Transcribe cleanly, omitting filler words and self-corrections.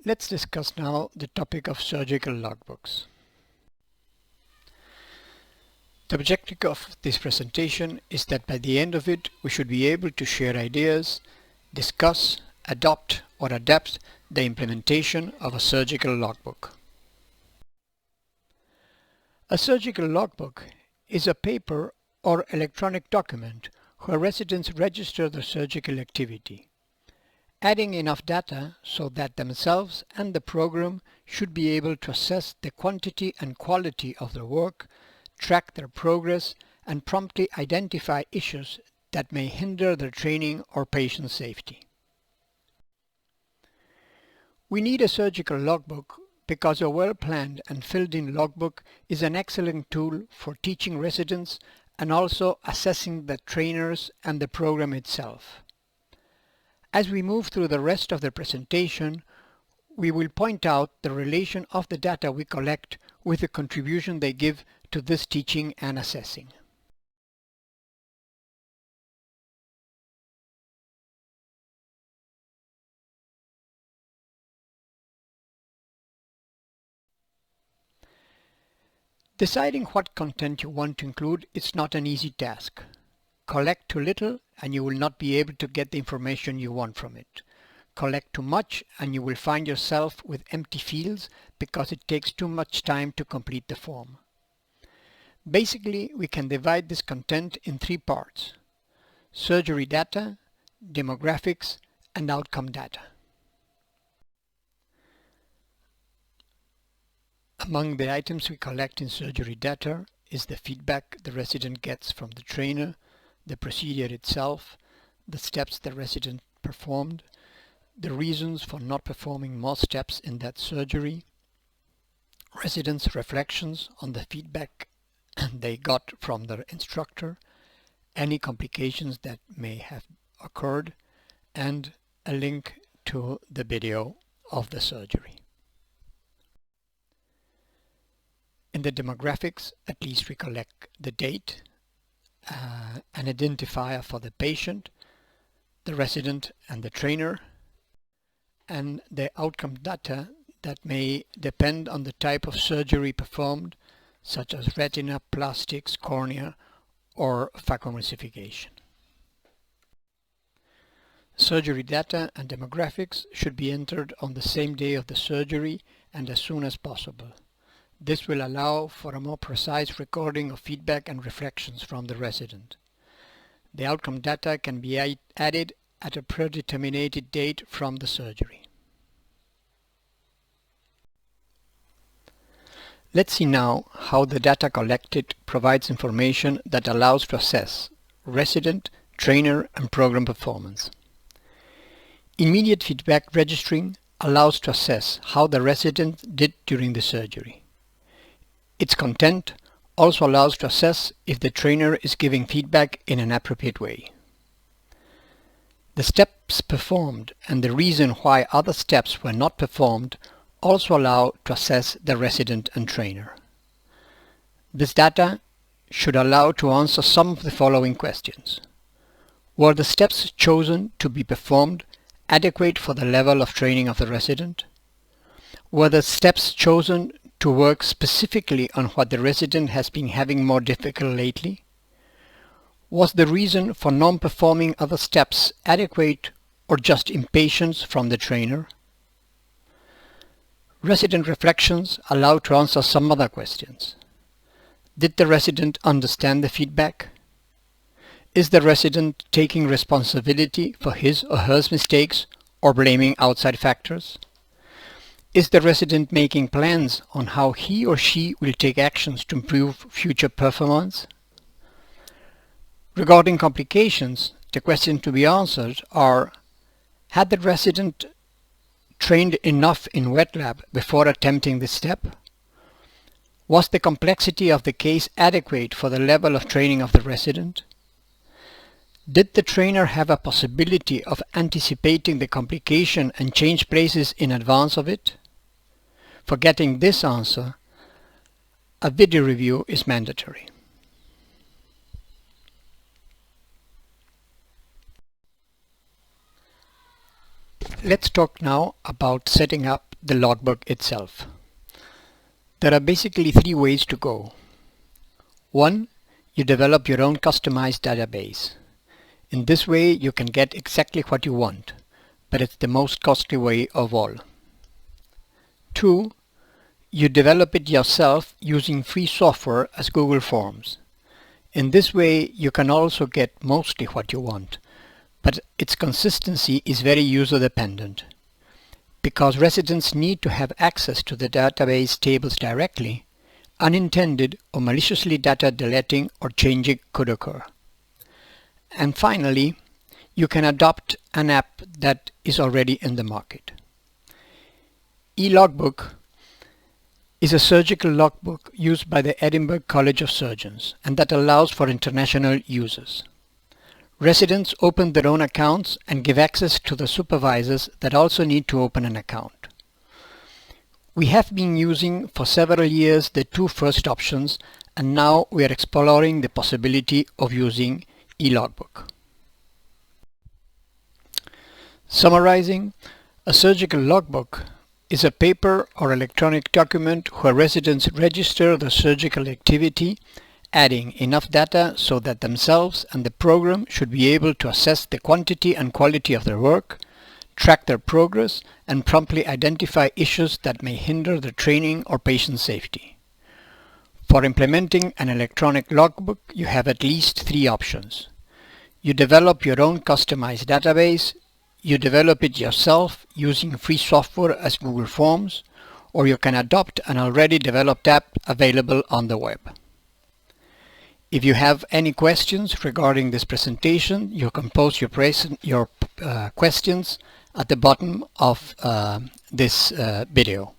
Let's discuss now the topic of surgical logbooks. The objective of this presentation is that by the end of it we should be able to share ideas, discuss, adopt or adapt the implementation of a surgical logbook. A surgical logbook is a paper or electronic document where residents register their surgical activity, adding enough data so that themselves and the program should be able to assess the quantity and quality of their work, track their progress, and promptly identify issues that may hinder their training or patient safety. We need a surgical logbook because a well-planned and filled-in logbook is an excellent tool for teaching residents and also assessing the trainers and the program itself. As we move through the rest of the presentation, we will point out the relation of the data we collect with the contribution they give to this teaching and assessing. Deciding what content you want to include is not an easy task. Collect too little and you will not be able to get the information you want from it. Collect too much and you will find yourself with empty fields because it takes too much time to complete the form. Basically, we can divide this content in three parts: surgery data, demographics, and outcome data. Among the items we collect in surgery data is the feedback the resident gets from the trainer, the procedure itself, the steps the resident performed, the reasons for not performing more steps in that surgery, residents' reflections on the feedback they got from their instructor, any complications that may have occurred, and a link to the video of the surgery. In the demographics, at least we collect the date, an identifier for the patient, the resident and the trainer, and the outcome data that may depend on the type of surgery performed, such as retina, plastics, cornea, or phacoemulsification. Surgery data and demographics should be entered on the same day of the surgery and as soon as possible. This will allow for a more precise recording of feedback and reflections from the resident. The outcome data can be added at a predetermined date from the surgery. Let's see now how the data collected provides information that allows to assess resident, trainer, and program performance. Immediate feedback registering allows to assess how the resident did during the surgery. Its content also allows to assess if the trainer is giving feedback in an appropriate way. The steps performed and the reason why other steps were not performed also allow to assess the resident and trainer. This data should allow to answer some of the following questions. Were the steps chosen to be performed adequate for the level of training of the resident? Were the steps chosen to work specifically on what the resident has been having more difficult lately? Was the reason for non-performing other steps adequate or just impatience from the trainer? Resident reflections allow to answer some other questions. Did the resident understand the feedback? Is the resident taking responsibility for his or her mistakes or blaming outside factors? Is the resident making plans on how he or she will take actions to improve future performance? Regarding complications, the questions to be answered are: had the resident trained enough in wet lab before attempting this step? Was the complexity of the case adequate for the level of training of the resident? Did the trainer have a possibility of anticipating the complication and change places in advance of it? For getting this answer, a video review is mandatory. Let's talk now about setting up the logbook itself. There are basically three ways to go. One, you develop your own customized database. In this way, you can get exactly what you want, but it's the most costly way of all. Two, you develop it yourself using free software as Google Forms. In this way, you can also get mostly what you want, but its consistency is very user-dependent. Because residents need to have access to the database tables directly, unintended or maliciously data deleting or changing could occur. And finally, you can adopt an app that is already in the market. eLogbook is a surgical logbook used by the Edinburgh College of Surgeons and that allows for international users. Residents open their own accounts and give access to the supervisors that also need to open an account. We have been using for several years the two first options, and now we are exploring the possibility of using eLogbook. Summarizing, a surgical logbook is a paper or electronic document where residents register the surgical activity, adding enough data so that themselves and the program should be able to assess the quantity and quality of their work, track their progress, and promptly identify issues that may hinder the training or patient safety. For implementing an electronic logbook, you have at least three options. You develop your own customized database, you develop it yourself using free software as Google Forms, or you can adopt an already developed app available on the web. If you have any questions regarding this presentation, you can post your questions at the bottom of this video.